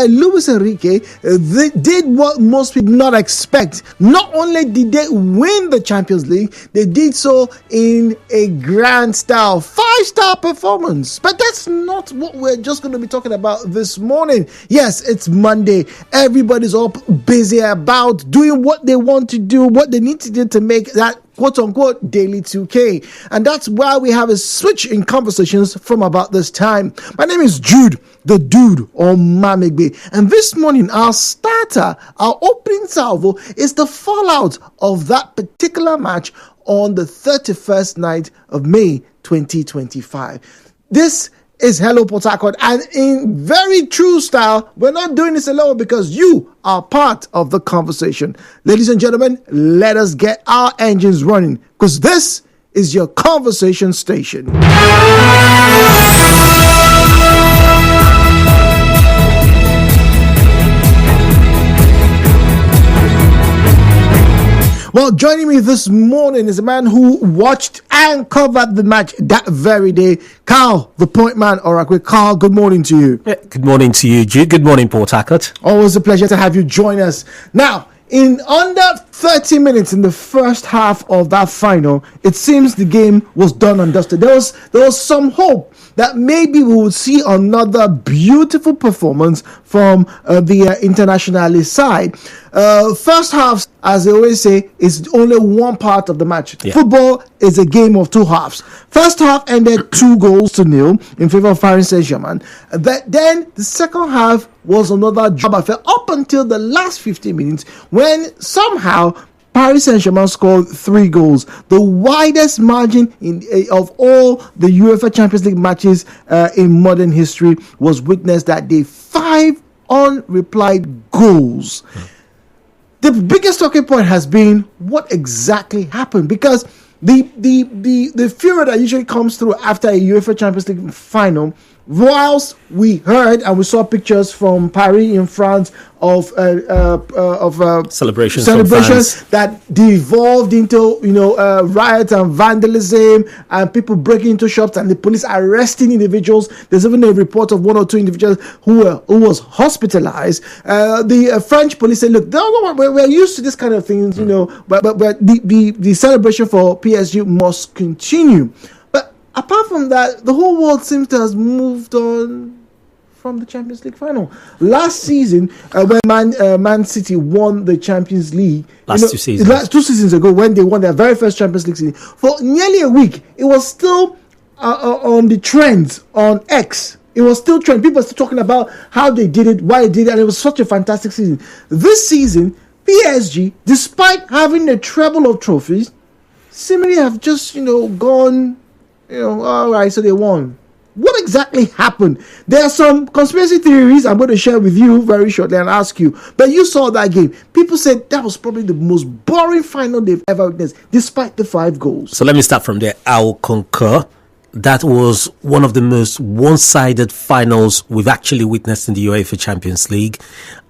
Luis Enrique, they did what most people not expect. Not only did they win the Champions League, they did so in a grand style, 5-star performance. But that's not what we're just going to be talking about this morning. Yes, it's Monday. Everybody's up busy about doing what they want to do, what they need to do to make that quote-unquote daily 2K. And that's why we have a switch in conversations from about this time. My name is Jude, the dude, or Mamigbe. And this morning, our starter, our opening salvo, is the fallout of that particular match on the 31st night of May 2025. This is Hello Port Harcourt, and in very true style, we're not doing this alone because you are part of the conversation. Ladies and gentlemen, let us get our engines running because this is your conversation station. Well, joining me this morning is a man who watched and covered the match that very day. Carl, the point man, Oracle. Carl, good morning to you. Yeah, good morning to you, Jude. Good morning, Port Harcourt. Always a pleasure to have you join us. Now, in under 30 minutes in the first half of that final, it seems the game was done and dusted. There was some hope that maybe we would see another beautiful performance from the internationalist side. First half, as they always say, is only one part of the match. Yeah. Football is a game of two halves. First half ended 2-0 in favor of Paris Saint-Germain. Then the second half was another job affair up until the last 15 minutes when somehow Paris Saint-Germain scored 3 goals, the widest margin of all the UEFA Champions League matches in modern history was witnessed that day. 5 unreplied goals. The biggest talking point has been what exactly happened, because the furor that usually comes through after a UEFA Champions League final, whilst we heard and we saw pictures from Paris in France of celebrations that devolved into riots and vandalism and people breaking into shops and the police arresting individuals. There's even a report of 1 or 2 individuals who was hospitalized. The French police said, "Look, we're used to this kind of things, but the celebration for PSG must continue." Apart from that, the whole world seems to have moved on from the Champions League final. Last season, when Man City won the Champions League, 2 seasons ago, when they won their very first Champions League season, for nearly a week, it was still on the trends on X. It was still trend. People were still talking about how they did it, why they did it, and it was such a fantastic season. This season, PSG, despite having the treble of trophies, seemingly have just gone. All right, so they won. What exactly happened? There are some conspiracy theories I'm going to share with you very shortly and ask you. But you saw that game. People said that was probably the most boring final they've ever witnessed, despite the 5 goals. So let me start from there. I'll concur. That was one of the most one-sided finals we've actually witnessed in the UEFA Champions League.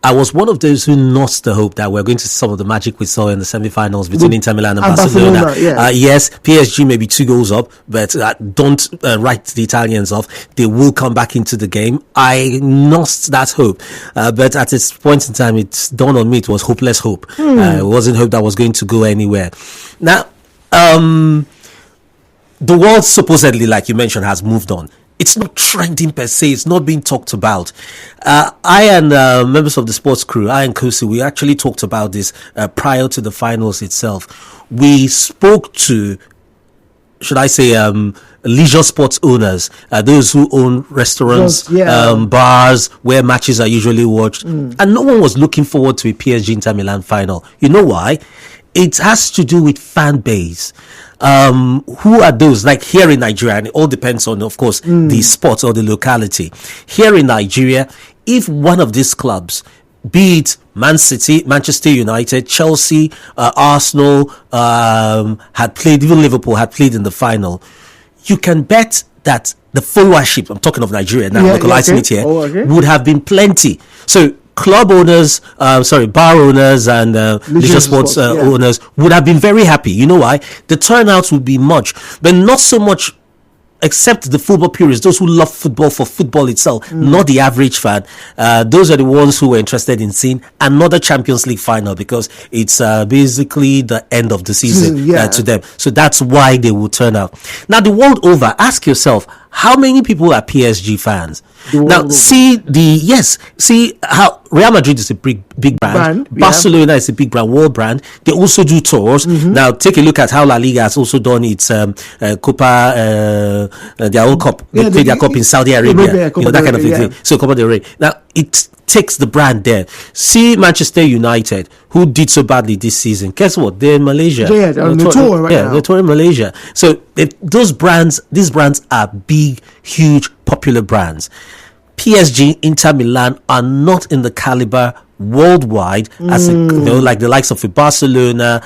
I was one of those who nursed the hope that we're going to see some of the magic we saw in the semi-finals between Inter Milan and Barcelona. Yes, PSG may be 2 goals up, but don't write the Italians off. They will come back into the game. I nursed that hope, but at this point in time, it dawned on me it was hopeless hope. It wasn't hope that was going to go anywhere. Now, the world supposedly, like you mentioned, has moved on. It's not trending per se. It's not being talked about. I and members of the sports crew, I and Kosi, we actually talked about this prior to the finals itself. We spoke to, should I say, leisure sports owners, those who own restaurants, bars, where matches are usually watched. And no one was looking forward to a PSG Inter Milan final. You know why? It has to do with fan base. Who are those? Like here in Nigeria, and it all depends on, of course, the sport or the locality. Here in Nigeria, if one of these clubs, be it Man City, Manchester United, Chelsea, Arsenal, had played, even Liverpool had played in the final, you can bet that the followership, I'm talking of Nigeria now, localizing it here, would have been plenty. So club owners, bar owners and leisure sports owners would have been very happy. You know why? The turnout would be much, but not so much except the football purists, those who love football for football itself, not the average fan, those are the ones who were interested in seeing another Champions League final, because it's basically the end of the season to them. So that's why they will turn out. Now, the world over, ask yourself, how many people are PSG fans? Now, see how Real Madrid is a big brand. Barcelona is a big brand, world brand. They also do tours. Now, take a look at how La Liga has also done its Copa, their own cup. They play their cup in Saudi Arabia, that kind of thing. So, Copa del Rey. Now, it takes the brand there. See Manchester United, who did so badly this season. Guess what? They're in Malaysia. They're on the tour right now. They're touring Malaysia. So these brands are big, huge, popular brands. PSG, Inter Milan are not in the caliber worldwide as like the likes of Barcelona,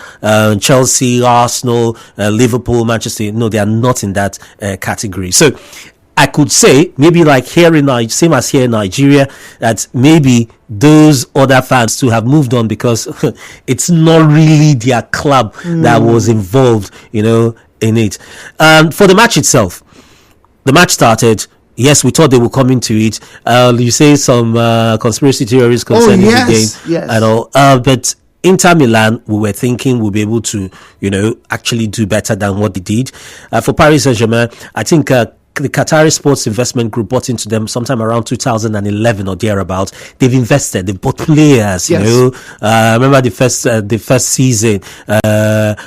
Chelsea, Arsenal, Liverpool, Manchester. No, they are not in that category. So I could say maybe like same as here in Nigeria, that maybe those other fans too have moved on, because it's not really their club that was involved, in it. For the match itself, the match started. Yes, we thought they would come into it. You say some conspiracy theories concerning the game and all, but Inter Milan, we were thinking we'll be able to, actually do better than what they did. For Paris Saint-Germain, I think the Qatari Sports Investment Group bought into them sometime around 2011 or thereabouts. They've invested. They bought players. I remember the first season.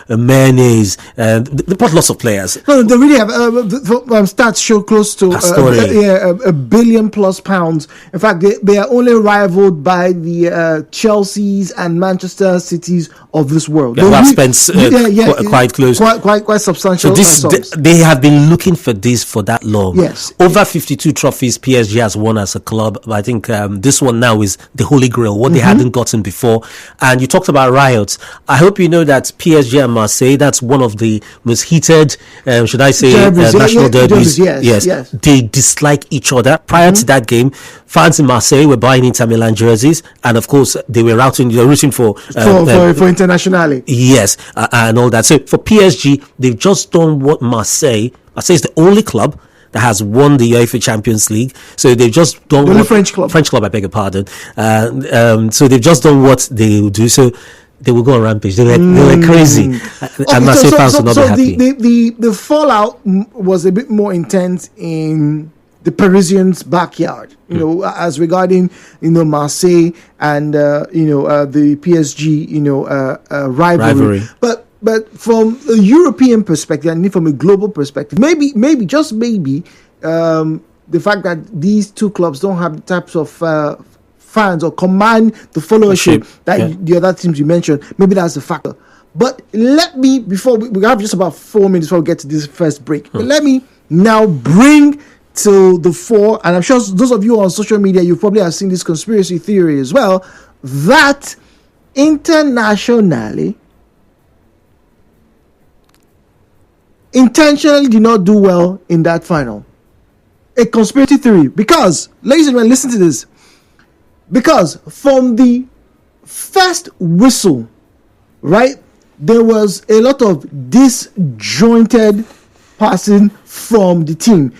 Mayonnaise. They bought lots of players. No, they really have. Stats show close to £1 billion plus. In fact, they are only rivaled by the Chelseas and Manchester Cities of this world. They have spent quite close, quite substantial. So they have been looking for this for that long. Yes, over 52 trophies PSG has won as a club. I think this one now is the holy grail, what they hadn't gotten before. And you talked about riots. I hope you know that PSG and Marseille, that's one of the most heated, should I say, national derbies. Yes. They dislike each other. Prior to that game, fans in Marseille were buying Inter Milan jerseys, and of course they were rooting for internationally. Yes, and all that. So for PSG, they've just done what Marseille is the only club that has won the UEFA Champions League. So they've just done the French club, I beg your pardon. So they've just done what they will do. So they will go on rampage. They were crazy. And Marseille fans will not be happy. The fallout was a bit more intense in the Parisians' backyard, as regarding, Marseille and, the PSG, rivalry. But from a European perspective and from a global perspective, maybe, just maybe, the fact that these two clubs don't have the types of fans or command the followership that the other teams you mentioned, maybe that's a factor. But let me, before we have just about 4 minutes before we get to this first break, but let me now bring to the fore, and I'm sure those of you on social media, you probably have seen this conspiracy theory as well, that internationally intentionally did not do well in that final. A conspiracy theory. Because, ladies and gentlemen, listen to this. Because from the first whistle, right, there was a lot of disjointed passing from the team.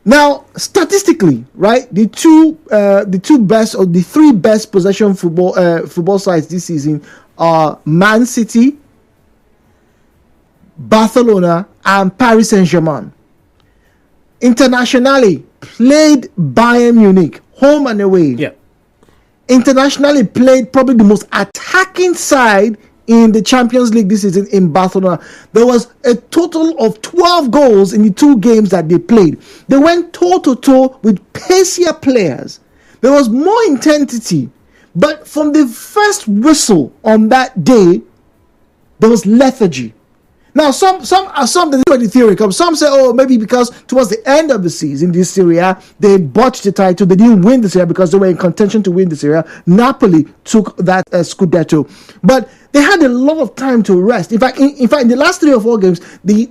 Now, statistically, right, the two best or the three best possession football sides this season are Man City, Barcelona, and Paris Saint-Germain. Internationally, played Bayern Munich, home and away. Yeah. Internationally, played probably the most attacking side in the Champions League this season in Barcelona. There was a total of 12 goals in the two games that they played. They went toe-to-toe with pacier players. There was more intensity. But from the first whistle on that day, there was lethargy. Now, some the theory comes. Some say, maybe because towards the end of the season, this Serie A, they botched the title. They didn't win the Serie A because they were in contention to win the Serie A. Napoli took that Scudetto. But they had a lot of time to rest. In fact, in the last 3 or 4 games, the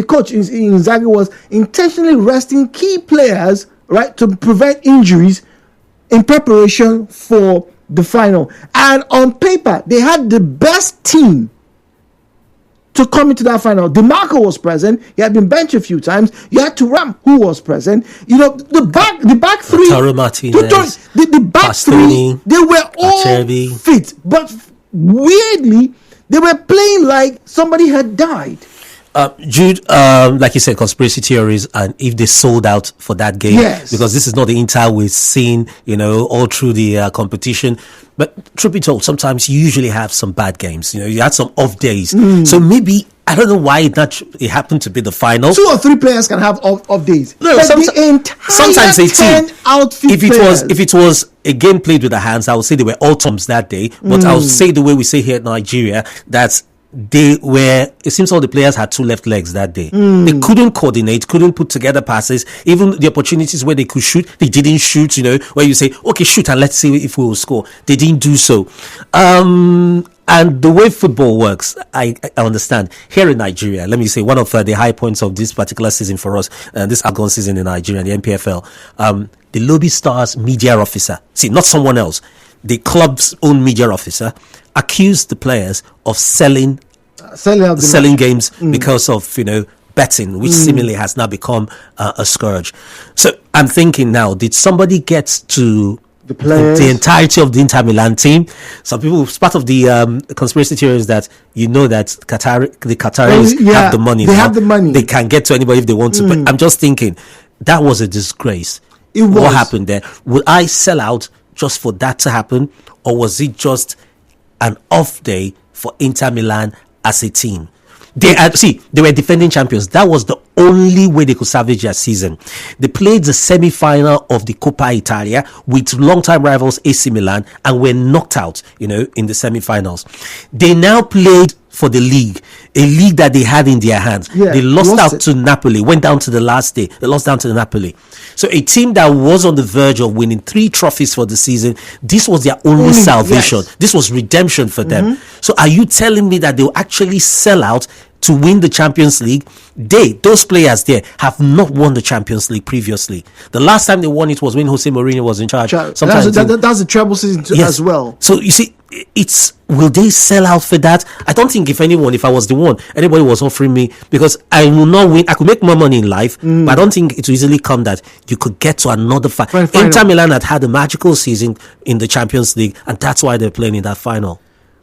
coach Inzaghi was intentionally resting key players, right, to prevent injuries in preparation for the final. And on paper, they had the best team to come into that final. DeMarco was present. He had been benched a few times. You had Thuram, who was present. The back three, Taro Martinez, the back Pastoni, three, they were all Acerbi. fit, but weirdly, they were playing like somebody had died. Jude, like you said, conspiracy theories, and if they sold out for that game, Yes. because this is not the Inter we've seen, all through the competition. But truth be told, sometimes you usually have some bad games. You had some off days, so maybe I don't know why it happened to be the final. 2 or 3 players can have off days. No, but sometimes a 10 team. outfit If players. it was a game played with the hands, I would say they were all toms that day. But I would say the way we say here in Nigeria, that it seems all the players had 2 left legs that day. They couldn't coordinate, couldn't put together passes. Even the opportunities where they could shoot, they didn't shoot. Where you say, okay, shoot and let's see if we will score. They didn't do so. And the way football works, I understand. Here in Nigeria, let me say, one of the high points of this particular season for us, this outgone season in Nigeria, the NPFL, the Lobby Stars media officer, not someone else, the club's own media officer, accused the players of selling games because of betting, which seemingly has now become a scourge. So I'm thinking now, did somebody get to the entirety of the Inter Milan team? Some people, part of the conspiracy theory is that the Qataris have the money. They now. have the money. They can get to anybody if they want to. But I'm just thinking that was a disgrace. It was. What happened there? Would I sell out just for that to happen, or was it just an off day for Inter Milan as a team? They were defending champions. That was the only way they could salvage their season. They played the semi-final of the Coppa Italia with long-time rivals AC Milan and were knocked out, in the semi-finals. They now played for the league, a league that they had in their hands. Yeah, they lost out to Napoli, went down to the last day. They lost down to Napoli. So a team that was on the verge of winning 3 trophies for the season, this was their only salvation. Yes. This was redemption for them. So are you telling me that they'll actually sell out to win the Champions League? Those players there have not won the Champions League previously. The last time they won it was when Jose Mourinho was in charge. That's the treble season as well. So you see, will they sell out for that? I don't think if I was the one, anybody was offering me, because I will not win. I could make more money in life, but I don't think it will easily come that you could get to another final. Inter Milan had a magical season in the Champions League, and that's why they're playing in that final.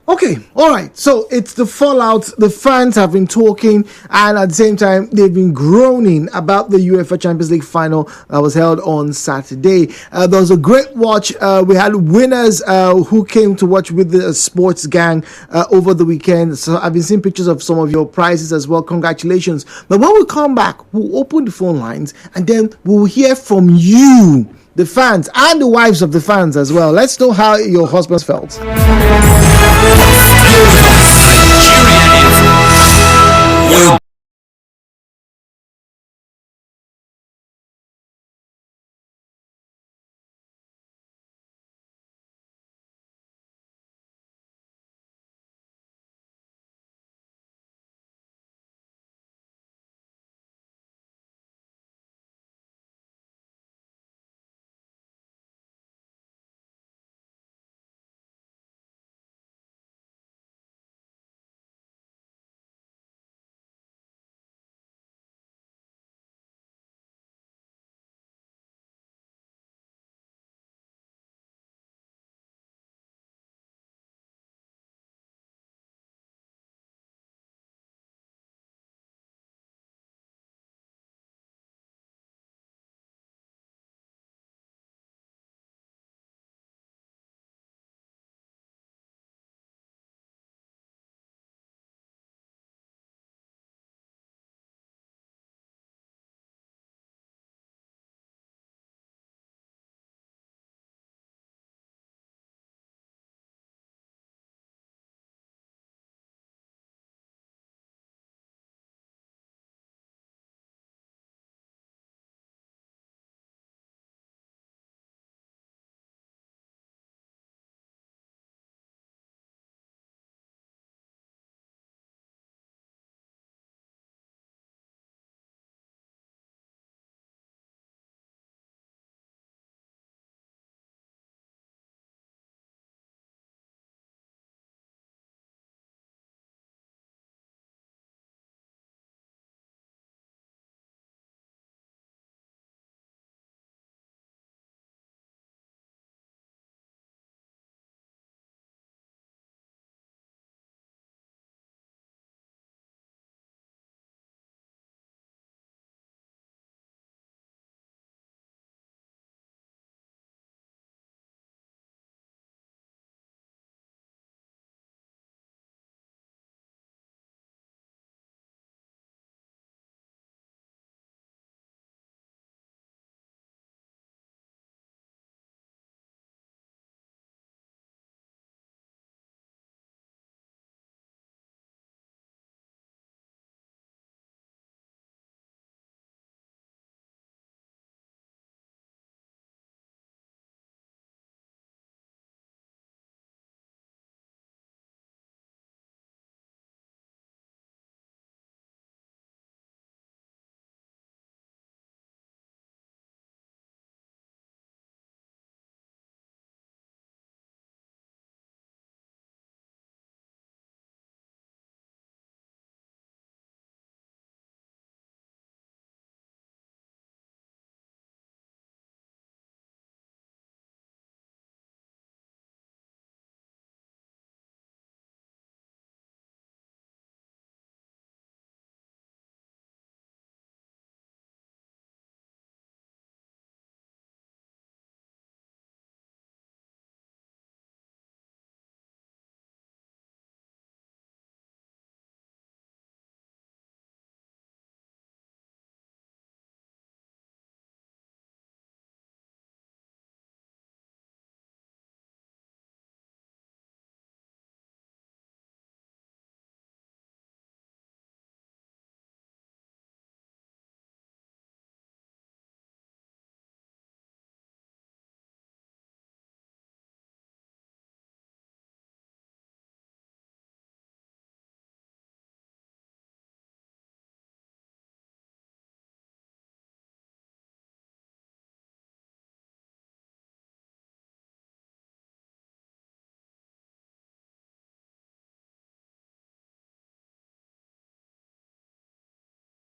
Okay, all right. So it's the fallout. The fans have been talking, and at the same time, they've been groaning about the UEFA Champions League final that was held on Saturday. There was a great watch. We had winners who came to watch with the sports gang over the weekend. So I've been seeing pictures of some of your prizes as well. Congratulations. But when we come back, we'll open the phone lines, and then we'll hear from you, the fans, and the wives of the fans as well. Let's know how your husbands felt. Nigeria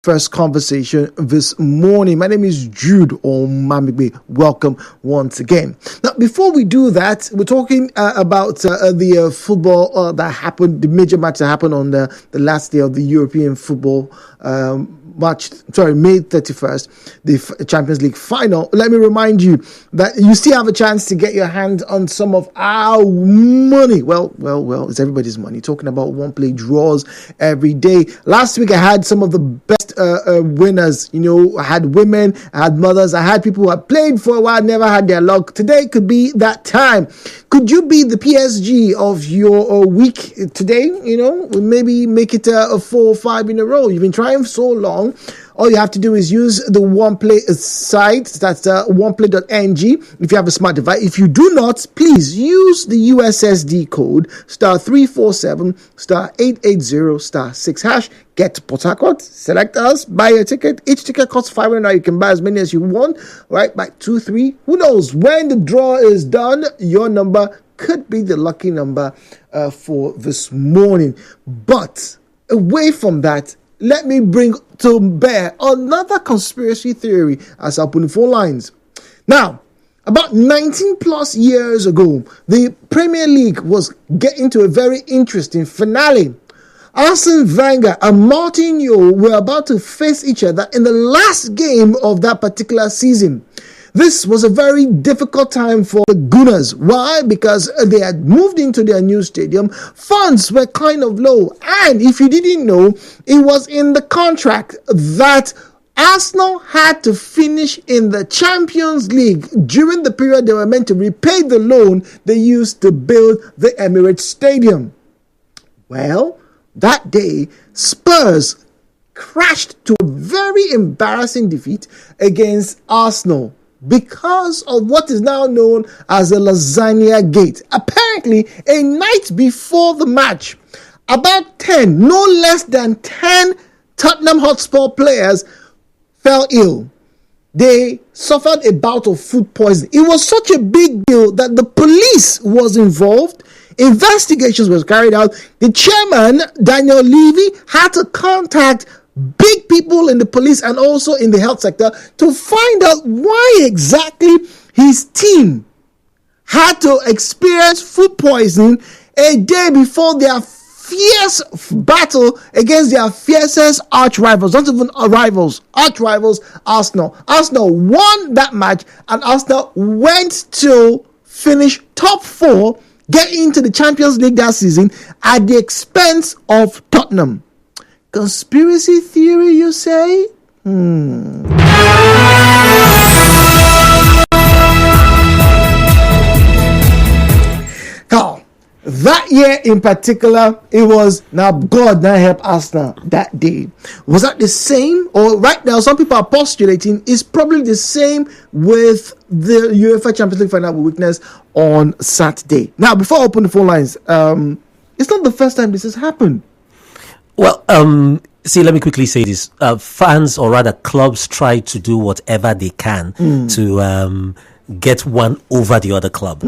first conversation this morning. My name is Jude Omamigbe. Welcome once again. Now, before we do that, we're talking about the football that happened, the major match that happened on the last day of the European football May 31st, the Champions League final. Let me remind you that you still have a chance to get your hands on some of our money. Well, it's everybody's money. Talking about one play draws every day. Last week, I had some of the best winners. You know, I had women, I had mothers, I had people who had played for a while, never had their luck. Today could be that time. Could you be the PSG of your week today? You know, maybe make it a 4 or 5 in a row. You've been trying for so long. All you have to do is use the OnePlay site. That's oneplay.ng if you have a smart device. If you do not, please use the USSD code *347 *880 *6#. Get to Port Harcourt, select us, buy a ticket. Each ticket costs $500. You can buy as many as you want, right? By 2, 3. Who knows? When the draw is done, your number could be the lucky number for this morning. But away from that, let me bring to bear another conspiracy theory as I put in 4 lines. Now, about 19 plus years ago, the Premier League was getting to a very interesting finale. Arsene Wenger and Martin Jol were about to face each other in the last game of that particular season. This was a very difficult time for the Gunners. Why? Because they had moved into their new stadium. Funds were kind of low. And if you didn't know, it was in the contract that Arsenal had to finish in the Champions League during the period they were meant to repay the loan they used to build the Emirates Stadium. Well, that day, Spurs crashed to a very embarrassing defeat against Arsenal because of what is now known as the Lasagna Gate. Apparently, a night before the match, about 10, no less than 10 Tottenham Hotspur players fell ill. They suffered a bout of food poisoning. It was such a big deal that the police was involved. Investigations was carried out. The chairman, Daniel Levy, had to contact big people in the police and also in the health sector to find out why exactly his team had to experience food poisoning a day before their fierce battle against their fiercest arch rivals, not even rivals, arch rivals, Arsenal. Arsenal won that match and Arsenal went to finish top 4, get into the Champions League that season at the expense of Tottenham. Conspiracy theory, you say? Carl, that year in particular, it was now God now help Arsenal that day. Was that the same? Or right now, some people are postulating it's probably the same with the UEFA Champions League final we witnessed on Saturday. Now, before I open the phone lines, it's not the first time this has happened. Well, see, let me quickly say this. Fans, or rather clubs, try to do whatever they can to get one over the other club.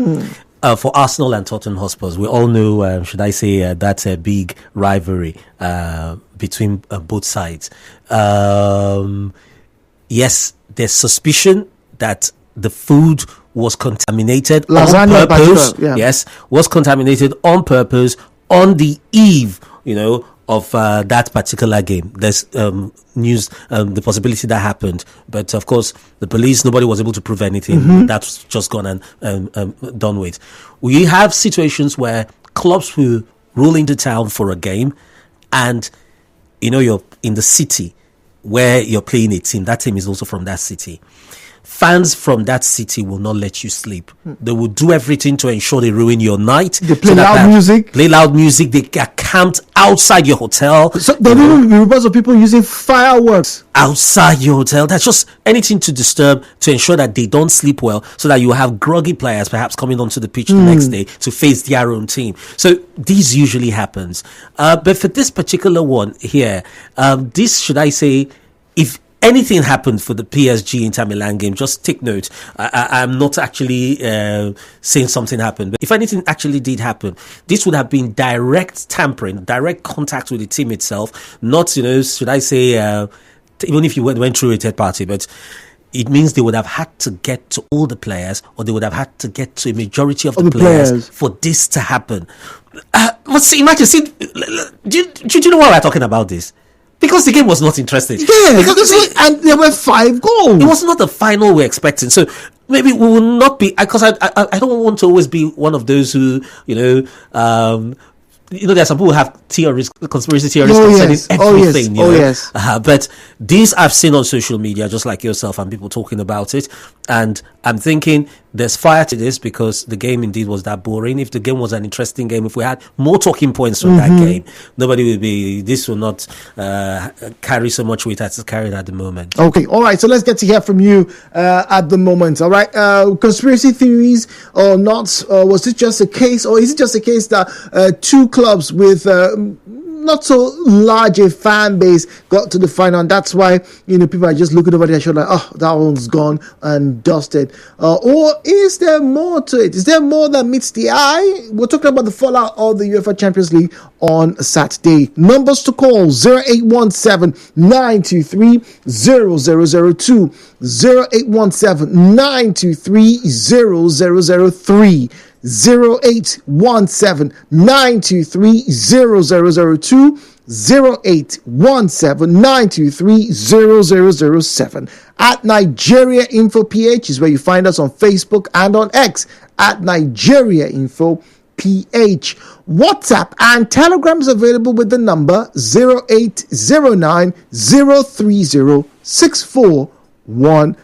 For Arsenal and Tottenham Hotspur, we all know, should I say, that's a big rivalry between both sides. Yes, there's suspicion that the food was contaminated Lasagna on purpose. Yeah. Yes, was contaminated on purpose on the eve, of that particular game. There's news, the possibility that happened, but of course the police, nobody was able to prove anything. That's just gone and done with. We have situations where clubs will roll into town for a game, and you're in the city where you're playing a team. That team is also from that city. Fans from that city will not let you sleep. They will do everything to ensure they ruin your night. They play loud music. Play loud music. They are camped outside your hotel. So there will be reports of people using fireworks outside your hotel. That's just anything to disturb, to ensure that they don't sleep well, so that you have groggy players perhaps coming onto the pitch the next day to face their own team. So this usually happens. But for this particular one here, this, should I say, if anything happened for the PSG Inter Milan game, just take note. I'm not actually saying something happened, but if anything actually did happen, this would have been direct tampering, direct contact with the team itself, not, should I say, even if you went through a third party, but it means they would have had to get to all the players, or they would have had to get to a majority of the players for this to happen. But see, imagine, do you know why we're talking about this? Because the game was not interesting. Yeah, and there were 5 goals. It was not the final we're expecting. So maybe we will not be, because I don't want to always be one of those who, there are some people who have conspiracy theories concerning everything. Yes. But these I've seen on social media, just like yourself, and people talking about it. And I'm thinking there's fire to this, because the game indeed was that boring. If the game was an interesting game, if we had more talking points from that game, this will not carry so much weight as it's carried at the moment. Okay, all right. So let's get to hear from you at the moment. All right. Conspiracy theories or not? Was it just a case, or is it just a case that 2 clubs with not so large a fan base got to the final, and that's why people are just looking over their shoulder, that one's gone and dusted? Or is there more to it? Is there more that meets the eye? We're talking about the fallout of the UEFA Champions League on Saturday. Numbers to call: 0817-923-0002, 0817-923-0003, 0817-923-0002, 0817-923-0007. At Nigeria Info PH is where you find us on Facebook and on X at Nigeria Info PH. WhatsApp and Telegram is available with the number 0809 030 6416.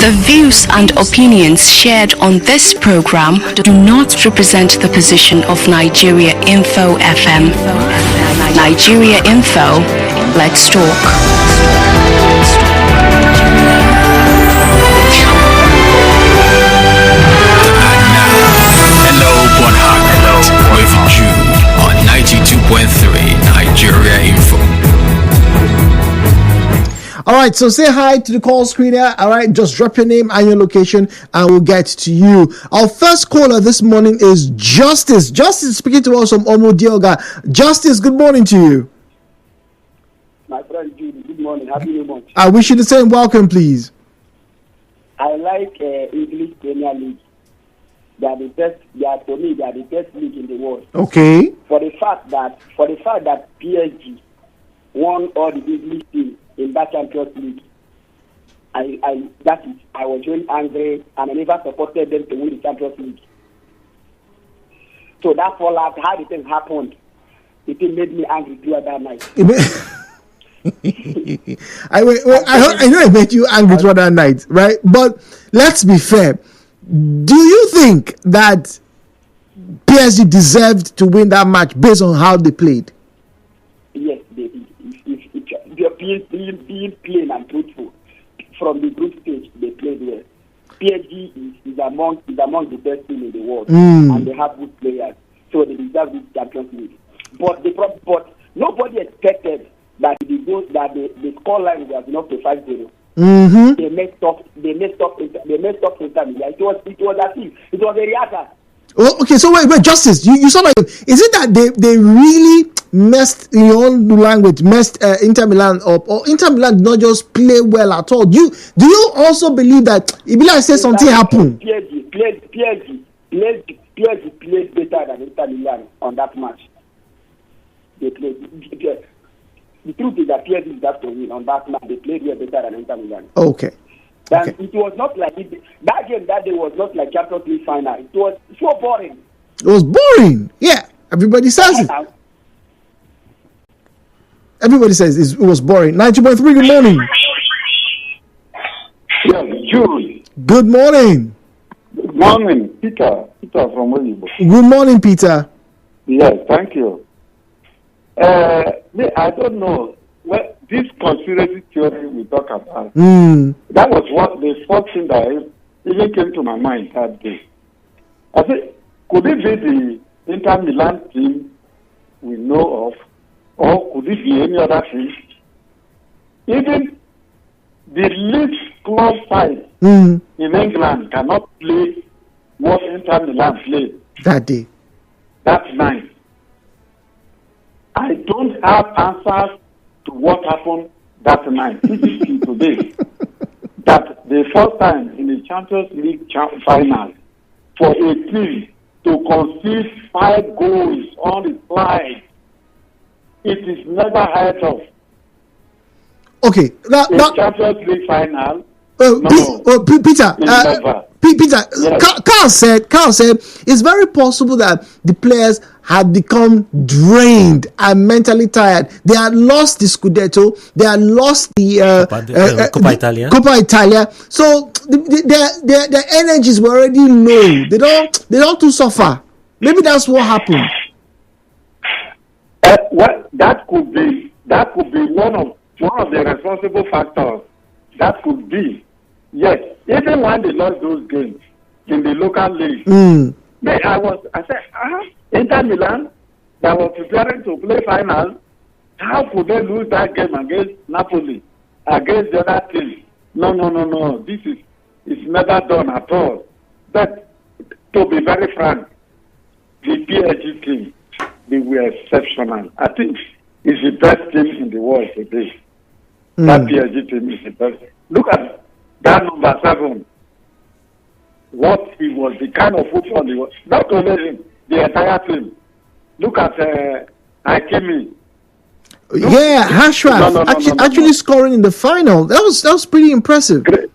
The views and opinions shared on this program do not represent the position of Nigeria Info FM. Nigeria Info, let's talk. With Jude on 92.3 Nigeria Info. All right, so say hi to the call screener. All right, just drop your name and your location and we'll get to you. Our first caller this morning is Justice. Justice speaking to us from Omodioga. Justice, good morning to you. My friend Jude, good morning. Happy New Month. I wish you the same. Welcome, please. I like English Premier League. They are the best. For me, they are the best league in the world. Okay. For the fact that PSG won all the English teams in that Champions League, I was really angry, and I never supported them to win the Champions League. So that fallout, how the thing happened, it made me angry throughout that night. I know it made you angry throughout that night, right? But let's be fair. Do you think that PSG deserved to win that match based on how they played? Yes, they did. Being plain and truthful, from the group stage, they played well. PSG is among the best team in the world, and they have good players, so they deserve this Champions League. But nobody expected that the scoreline was enough to 5-0. Mm-hmm. They messed up Inter Milan. It was as if it was a reactor. Oh, okay, so wait, Justice, you saw like, is it that they really messed, in your own language, Inter Milan up, or Inter Milan did not just play well at all? Do you also believe that if Milan says something happened? PSG played better than Inter Milan on that match. They played. The truth is that PSG deserved to win on that match. They played way better than Inter Milan. Okay. It was not like that game that day was not like Champions League final. It was so boring. It was boring. Yeah, everybody says it. Everybody says it was boring. 90.3. Good morning. Yes, Julie. Good morning. Good morning, Peter from Williamsburg. Good morning, Peter. Yes, thank you. I don't know. Well, this conspiracy theory we talk about, that was what the first thing that even came to my mind that day. I said, could it be the Inter Milan team we know of, or could it be any other team? Even the least club side in England cannot play what Inter Milan played that day. That night. I don't have answers to what happened that night, TGT today, that the first time in the Champions League final for a team to concede 5 goals on the fly, it is never heard of. Okay, The Champions League final. Peter, Peter, yes. Carl said it's very possible that the players had become drained and mentally tired. They had lost the Scudetto, they had lost the Coppa Italia. So their energies were already low. They don't too suffer. Maybe that's what happened. Well, that could be one of the responsible factors. That could be. Yes, even when they lost those games in the local league, I said, Inter Milan, that was preparing to play final, how could they lose that game against Napoli, against the other team? No. This is never done at all. But to be very frank, the PSG team, they were exceptional. I think it's the best team in the world today. That PSG team is the best. Look at that number 7. What he was, the kind of football he was. Not only him, the entire team. Look at Hakimi. Yeah, Ashraf actually scoring in the final. That was pretty impressive. Great,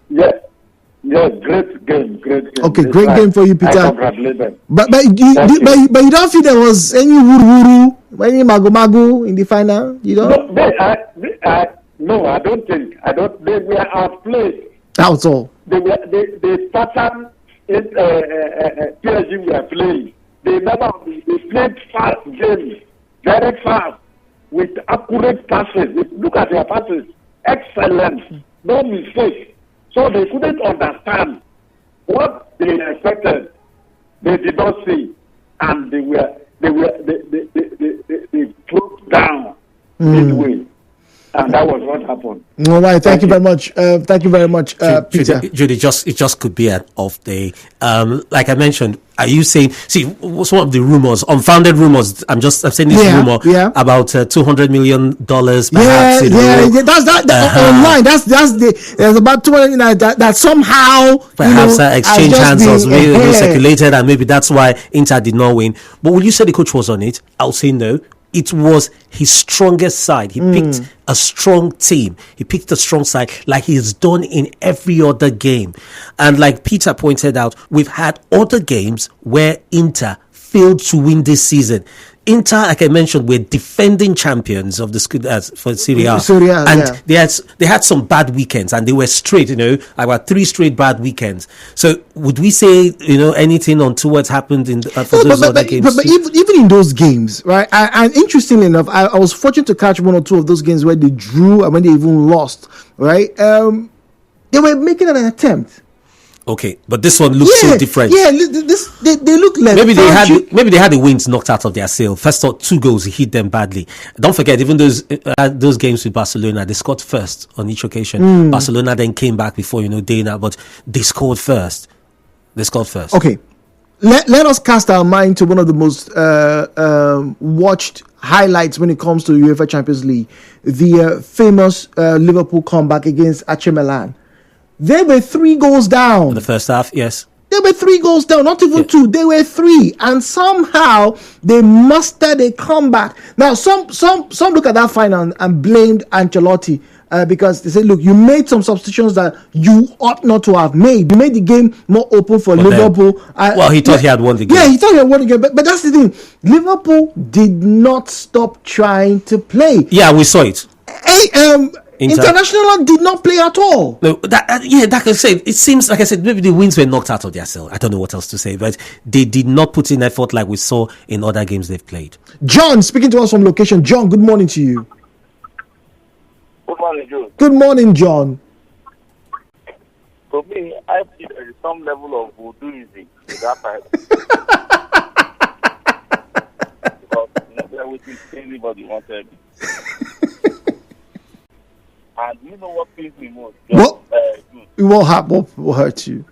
great game. Okay, great game for you, Peter. I congratulate them. But you don't feel there was any wuru, any mago in the final? You don't? No, I don't think. They were outplayed. That's all. The pattern PSG were playing. They played fast games, very fast, with accurate passes. Look at their passes, excellent, no mistake. So they couldn't understand what they expected. They did not see, and they broke down midway. And that was what happened. All right, thank you very much. Thank you very much, Peter. Judy, it just could be an off day. Like I mentioned, are you saying? See, what's one of the rumors, unfounded rumors? I'm saying this rumor about $200 million. Perhaps, that's online. There's about 200 that somehow perhaps exchange hands was circulated, and maybe that's why Inter did not win. But would you say the coach was on it? I'll say no. It was his strongest side. He picked a strong team. He picked a strong side like he's done in every other game. And like Peter pointed out, we've had other games where Inter failed to win this season. Inter, like I mentioned, were defending champions of the for Serie A. And they had some bad weekends, and they were straight, about 3 straight bad weekends. So would we say, anything on towards happened for those other games? But even in those games, right? And interestingly enough, I was fortunate to catch 1 or 2 of those games where they drew and when they even lost, right? They were making an attempt. Okay, but this one looks so different. Yeah, they look like maybe they had the wings knocked out of their sail. First 2 goals, he hit them badly. Don't forget, even those games with Barcelona, they scored first on each occasion. Barcelona then came back before Dana, but they scored first. Okay, let us cast our mind to one of the most watched highlights when it comes to UEFA Champions League, the famous Liverpool comeback against AC Milan. They were 3 goals down. In the first half, yes. They were 3 goals down, not even 2. They were 3, and somehow they mustered a comeback. Now, some look at that final and blamed Ancelotti because they said, "Look, you made some substitutions that you ought not to have made. You made the game more open for Liverpool." He thought he had won the game. Yeah, he thought he had won the game, but that's the thing. Liverpool did not stop trying to play. Yeah, we saw it. International did not play at all. No, that I said, it seems like I said maybe the wins were knocked out of their cell. I don't know what else to say, but they did not put in effort like we saw in other games they've played. John, speaking to us from location. John, good morning to you. Good morning, Joe. Good morning, John. For me, I feel there is some level of voodooism with that part. Because not everything anybody wanted. And you know what pains me most? What will hurt you?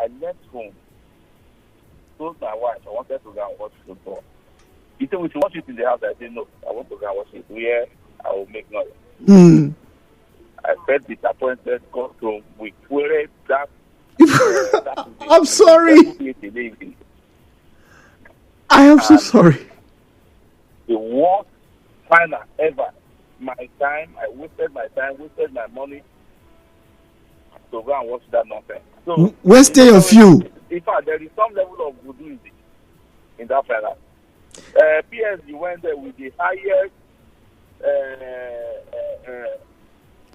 I left home, told my wife I wanted to go and watch football. He said we should watch it in the house. I said no, I want to go and watch it where I will make noise. I felt disappointed, got home, we queried that. I'm sorry. I am so sorry. The worst final ever. My time, I wasted my time, wasted my money to go and watch that nonsense. So, Wasting of you. In fact, there is some level of voodoo in that final. PSG went there with the highest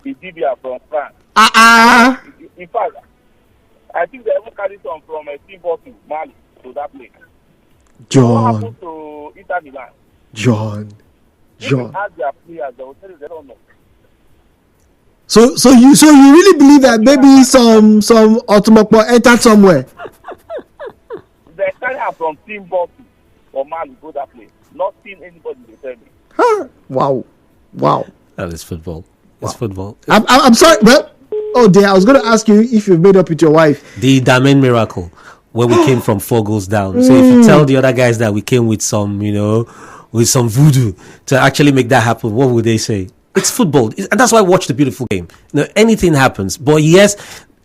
Idibia from France. In fact, I think they even carried some from Timbuktu, Mali, to that place. What John. happened to Inter Milan? John. If you ask their players, they will tell you they don't know. So you really believe that maybe some Otomokpo entered somewhere? They carry her from Timbuktu or Mali, go that place. Not seen anybody, they tell me. Huh? Wow. That is football. It's football. I'm sorry, but dear, I was going to ask you if you've made up with your wife. The Damen miracle, where we came from 4 goals down. So if you tell the other guys that we came with some, with some voodoo to actually make that happen, what would they say? It's football, and that's why I watch the beautiful game. Anything happens, but yes,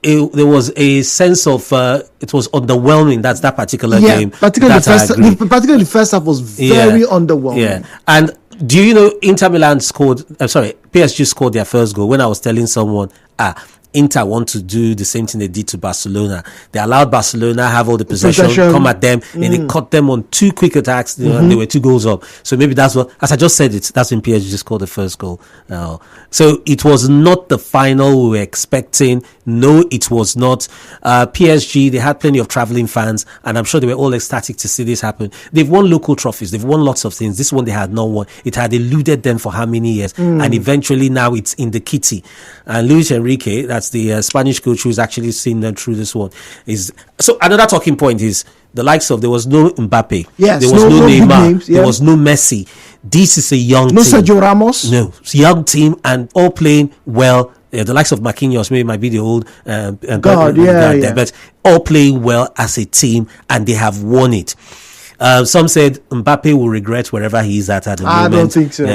there was a sense of it was underwhelming. That's that particular game. Particularly the first half was very underwhelming. Yeah, and do you know PSG scored their first goal when I was telling someone, Inter want to do the same thing they did to Barcelona. They allowed Barcelona have all the possession, come at them, and they caught them on 2 quick attacks. They were 2 goals up. So maybe that's what, as I just said it, that's when PSG scored the first goal. So it was not the final we were expecting. No, it was not. PSG, they had plenty of traveling fans, and I'm sure they were all ecstatic to see this happen. They've won local trophies. They've won lots of things. This one they had not won. It had eluded them for how many years? And eventually now it's in the kitty. And Luis Enrique, that's the Spanish coach who's actually seen them through this one. So another talking point is the likes of, there was no Mbappe, yes, there was no Neymar, names, there was no Messi. This is a young team. No Sergio Ramos. No, it's a young team and all playing well. The likes of Marquinhos maybe might be the old guy, but all playing well as a team, and they have won it. Some said Mbappe will regret wherever he is at the moment. I don't think so.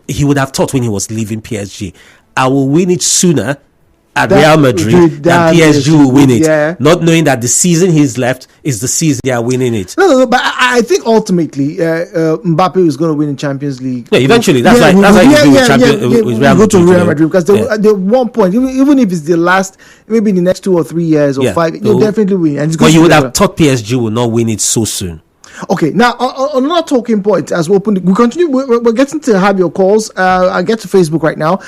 He would have thought when he was leaving PSG, I will win it sooner at Real Madrid than PSG will win it. Yeah. Not knowing that the season he's left is the season they are winning it. No, but I think ultimately Mbappe is going to win in Champions League. Yeah, eventually. That's why with Real Madrid. Go to Real Madrid because at one point, even if it's the last, maybe in the next 2 or 3 years or 5, they'll definitely win. And but you would have thought PSG will not win it so soon. Okay, now another talking point as we continue. We're getting to have your calls. I get to Facebook right now.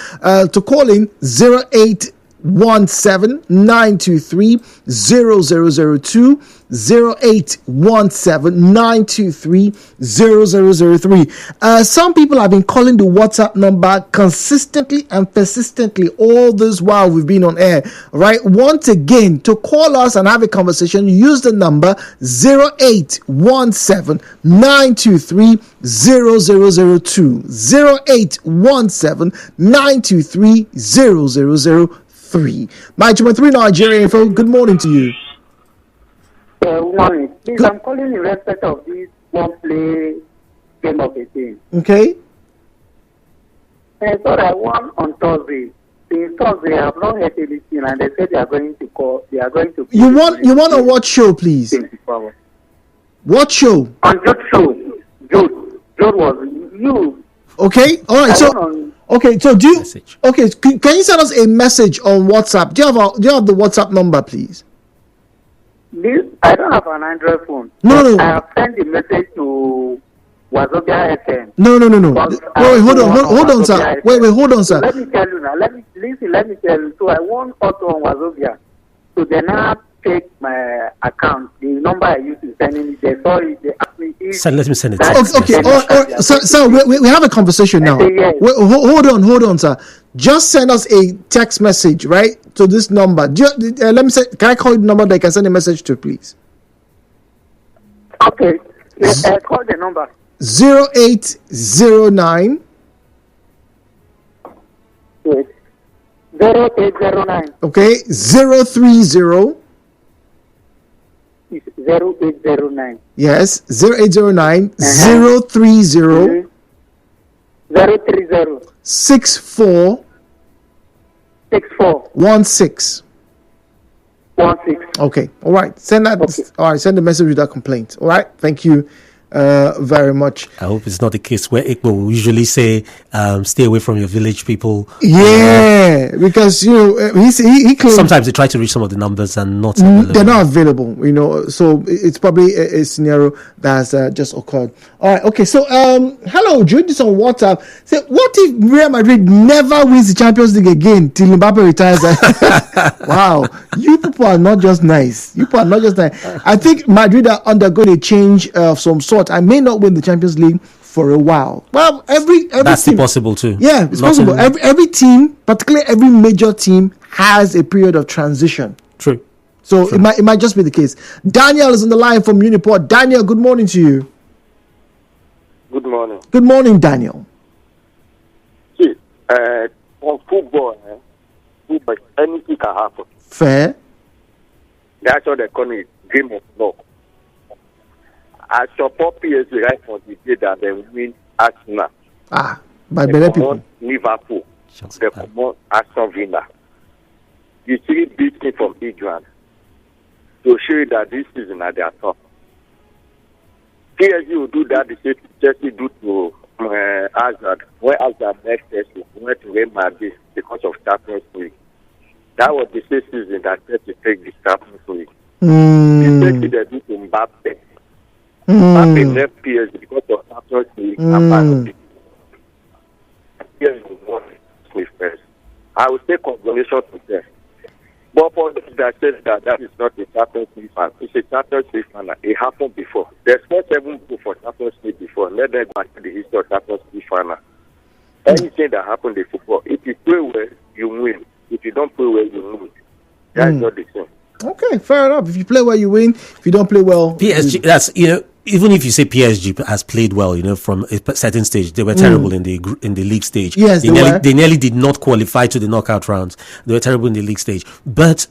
To call in 0817-923-0002, 0817-923-0003. Some people have been calling the WhatsApp number consistently and persistently all this while we've been on air. Right? Once again, to call us and have a conversation, use the number 0817-923-0002, 0817-923-0003. My 3 Nigeria info. Good morning to you. Good morning. Please, I'm calling in respect of this one-play game of the team. Okay. I thought I won on Thursday. Since Thursday, I have not heard anything, and they said they are going to call. They are going to. You want on what show, please? What show? On Jude show. Jude was you. Okay. All right. Okay. So do you? Message. Okay. Can you send us a message on WhatsApp? Do you have the WhatsApp number, please? I don't have an Android phone. No. I have sent the message to Wazobia FM. No. Wait, hold on, sir. Wait, hold on, sir. Let me tell you now. Let me tell you. So I won also on Wazobia. So they now take my account, the number I used to send in. They saw it. They asked me. Let me send it. Okay. Sir, we have a conversation now. Yes. Wait, hold on, sir. Just send us a text message, right, to this number. Let me say, can I call you the number that I can send a message to, please? Okay. Call the number. 0809. Yes. 0809. Okay. 030. 0809. Yes. 0809. 030. 030 64 64 16. 16. Okay. All right. Send that. Okay. All right. Send the message with that complaint. All right. Thank you very much. I hope it's not the case where Igbo will usually say, stay away from your village people. Yeah, because he claims Sometimes they try to reach some of the numbers and not they're available. not available. So it's probably a scenario that has just occurred. All right. Okay. So hello, Jude. This on WhatsApp. Say, what if Real Madrid never wins the Champions League again till Mbappe retires? Wow, you people are not just nice. I think Madrid are undergoing a change of some sort. I may not win the Champions League for a while. Well, every That's team, possible too. yeah, it's Not possible. in- Every team, particularly every major team, has a period of transition. True. So it might just be the case. Daniel is on the line from Uniport. Daniel, good morning to you. Good morning. Good morning, Daniel. See, on football, anything can happen. Fair. That's what they call it, game of luck. I support PSG right from the day that they win Arsenal. By They better come on people. Liverpool. Shots They fired. come on Aston Villa. You see big thing from England to show you that this season at their top. PSG will do that the same Chelsea do to Hazard. When Hazard left Chelsea, he went to Real Madrid because of Champions League. That was the same season that Chelsea take the Champions League. The same thing they do to Mbappe. Mbappe left PSG because of Champions League and Man City. PSG won with first. I will say congratulations to them. But for those that said that is not a Champions League fan, it's a Champions League fan. It happened before. There's not 7 goals for Champions League before. Let them go to the history of Champions League final. Anything that happened in football, if you play well, you win. If you don't play well, you lose. That's not the same. Okay, fair enough. If you play well, you win. If you don't play well, PSG, that's, even if you say PSG has played well, from a certain stage, they were terrible in the league stage. Yes, they were. They nearly did not qualify to the knockout rounds. They were terrible in the league stage. But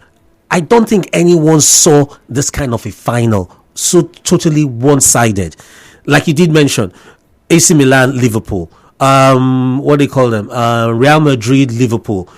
I don't think anyone saw this kind of a final so totally one-sided. Like you did mention, AC Milan, Liverpool. What do you call them? Real Madrid, Liverpool.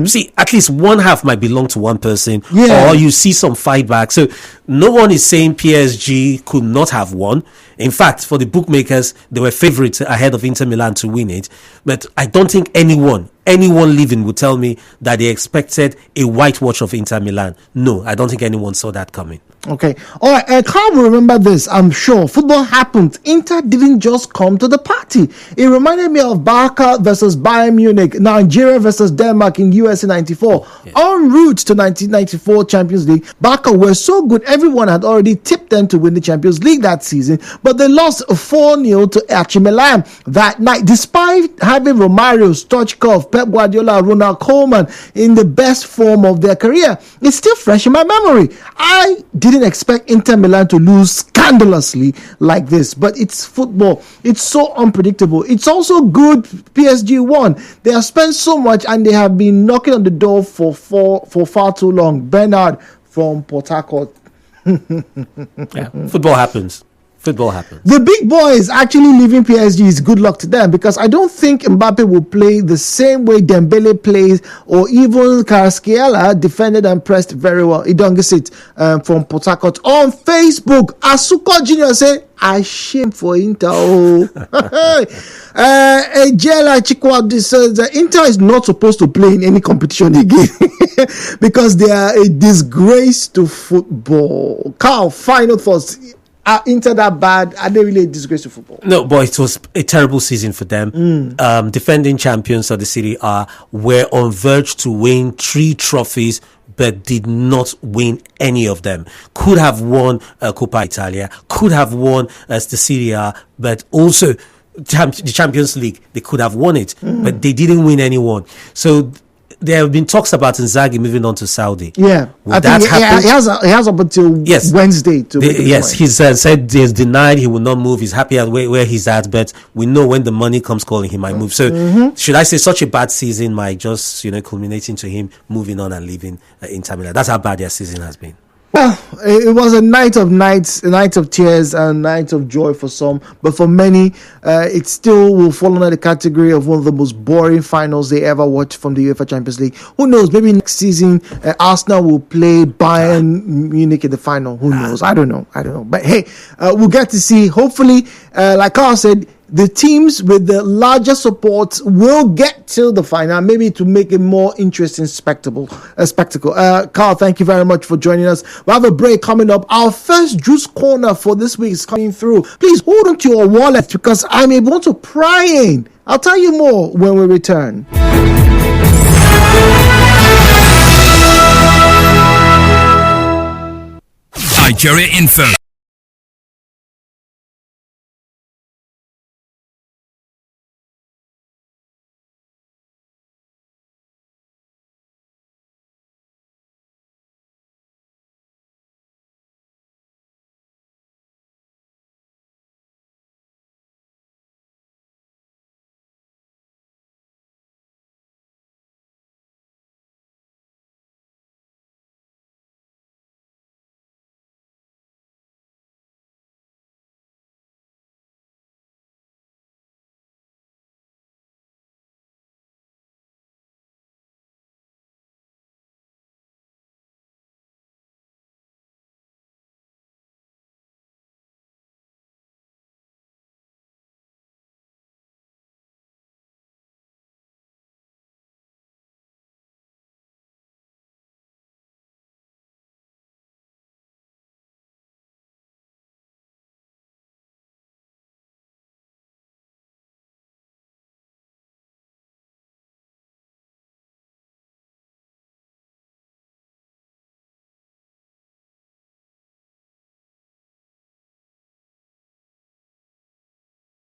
See, at least one half might belong to one person, or you see some fight back. So no one is saying PSG could not have won. In fact, for the bookmakers, they were favorites ahead of Inter Milan to win it. But I don't think anyone living would tell me that they expected a whitewash of Inter Milan. No, I don't think anyone saw that coming. okay. All right. Carl will remember this, I'm sure. Football happened. Inter didn't just come to the party. It reminded me of Barca versus Bayern Munich, Nigeria versus Denmark in USA 94. En route to 1994 Champions League, Barca were so good, everyone had already tipped them to win the Champions League that season, but they lost 4-0 to AC Milan that night, despite having Romario, Stoichkov, Pep Guardiola, Ronald Koeman in the best form of their career. It's still fresh in my memory. I didn't expect Inter Milan to lose scandalously like this, but it's football. It's so unpredictable. It's also good PSG won. They have spent so much and they have been knocking on the door for far too long. Bernard from Port Harcourt. Football happens. The big boys actually leaving PSG is good luck to them, because I don't think Mbappe will play the same way Dembele plays, or even Kvaratskhelia defended and pressed very well. Idongesit from Port Harcourt on Facebook. Asuko Junior say, I shame for Inter. Ejela Chikwadi says that Inter is not supposed to play in any competition again because they are a disgrace to football. Carl, final thoughts. Are Inter that bad? Are they really a disgrace to football? No, but it was a terrible season for them. Defending champions of the Serie A were on verge to win 3 trophies, but did not win any of them. Could have won Coppa Italia, could have won the Serie A, but also the Champions League. They could have won it, but they didn't win anyone. So there have been talks about Inzaghi moving on to Saudi. Yeah, Will I that think happen? he has up until Wednesday to make yes, the he's said he's denied he will not move. He's happy at where he's at, but we know when the money comes calling, he might move. So should I say such a bad season might just culminate into him moving on and leaving Inter Milan? That's how bad their season has been. Well, it was a night of nights, a night of tears, and a night of joy for some. But for many, it still will fall under the category of one of the most boring finals they ever watched from the UEFA Champions League. Who knows? Maybe next season, Arsenal will play Bayern Munich in the final. Who knows? I don't know. But hey, we'll get to see. Hopefully, like Carl said, the teams with the larger support will get to the final, maybe to make a more interesting spectacle. Carl, thank you very much for joining us. We'll have a break coming up. Our first juice corner for this week is coming through. Please hold on to your wallet because I'm able to pry in. I'll tell you more when we return. Nigeria Info.